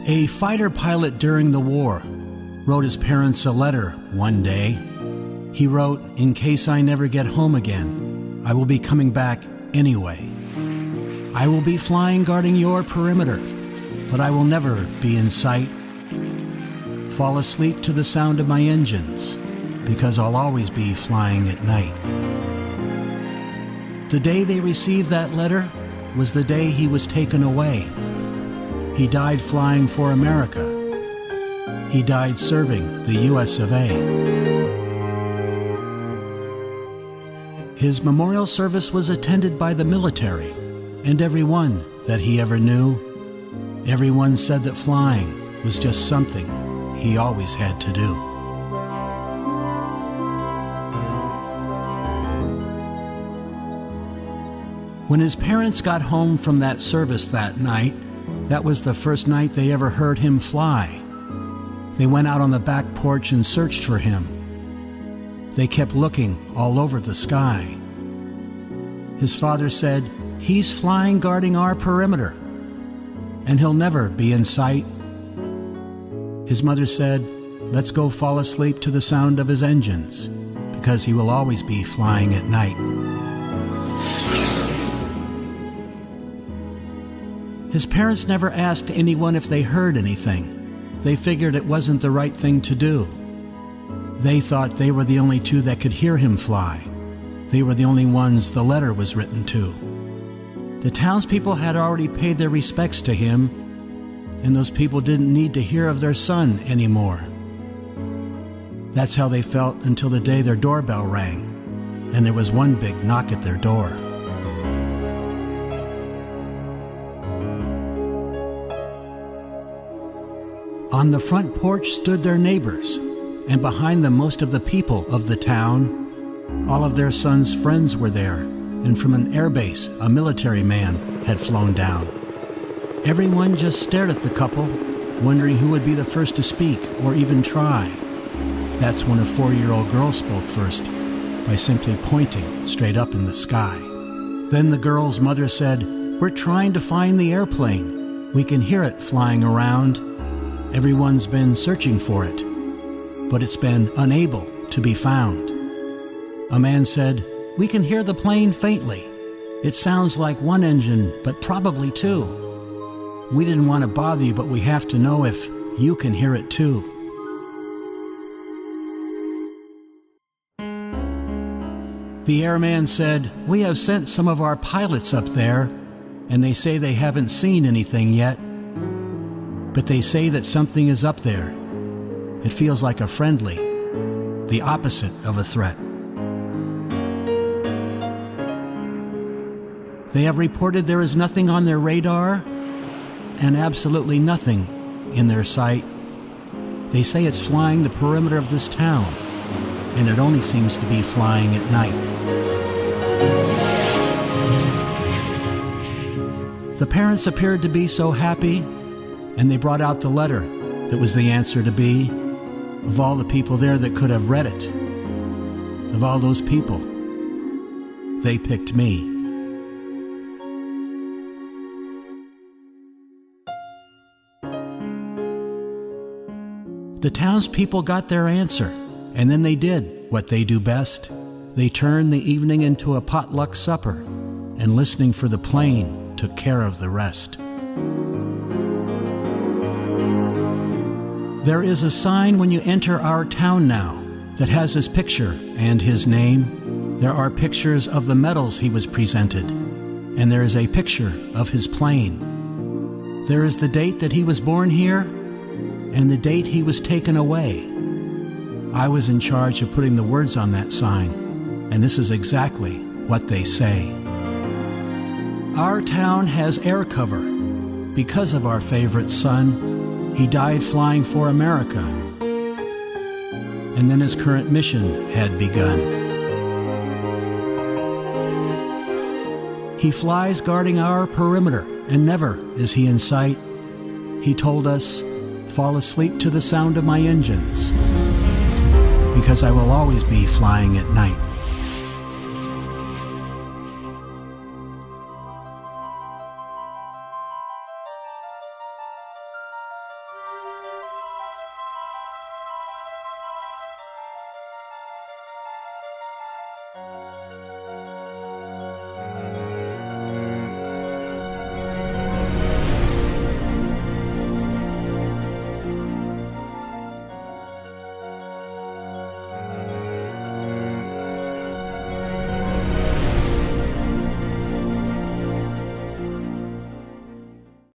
A fighter pilot during the war wrote his parents a letter one day. He wrote, "In case I never get home again, I will be coming back anyway. I will be flying guarding your perimeter, but I will never be in sight. Fall asleep to the sound of my engines, because I'll always be flying at night." The day they received that letter was the day he was taken away. He died flying for America. He died serving the US of A. His memorial service was attended by the military and everyone that he ever knew. Everyone said that flying was just something he always had to do. When his parents got home from that service that night, that was the first night they ever heard him fly. They went out on the back porch and searched for him. They kept looking all over the sky. His father said, "He's flying guarding our perimeter, and he'll never be in sight." His mother said, "Let's go fall asleep to the sound of his engines, because he will always be flying at night." His parents never asked anyone if they heard anything. They figured it wasn't the right thing to do. They thought they were the only two that could hear him fly. They were the only ones the letter was written to. The townspeople had already paid their respects to him, and those people didn't need to hear of their son anymore. That's how they felt until the day their doorbell rang, and there was one big knock at their door. On the front porch stood their neighbors, and behind them most of the people of the town. All of their sons' friends were there, and from an airbase, a military man had flown down. Everyone just stared at the couple, wondering who would be the first to speak or even try. That's when a 4-year-old girl spoke first, by simply pointing straight up in the sky. Then the girl's mother said, "We're trying to find the airplane. We can hear it flying around. Everyone's been searching for it, but it's been unable to be found." A man said, "We can hear the plane faintly. It sounds like one engine, but probably two. We didn't want to bother you, but we have to know if you can hear it too." The airman said, "We have sent some of our pilots up there, and they say they haven't seen anything yet. But they say that something is up there. It feels like a friendly, the opposite of a threat." They have reported there is nothing on their radar and absolutely nothing in their sight. They say it's flying the perimeter of this town, and it only seems to be flying at night. The parents appeared to be so happy, and they brought out the letter that was the answer to be. Of all the people there that could have read it, of all those people, they picked me. The townspeople got their answer, and then they did what they do best. They turned the evening into a potluck supper, and listening for the plane took care of the rest. There is a sign when you enter our town now that has his picture and his name. There are pictures of the medals he was presented, and there is a picture of his plane. There is the date that he was born here and the date he was taken away. I was in charge of putting the words on that sign, and this is exactly what they say. Our town has air cover because of our favorite son. He died flying for America, and then his current mission had begun. He flies guarding our perimeter, and never is he in sight. He told us, "Fall asleep to the sound of my engines, because I will always be flying at night."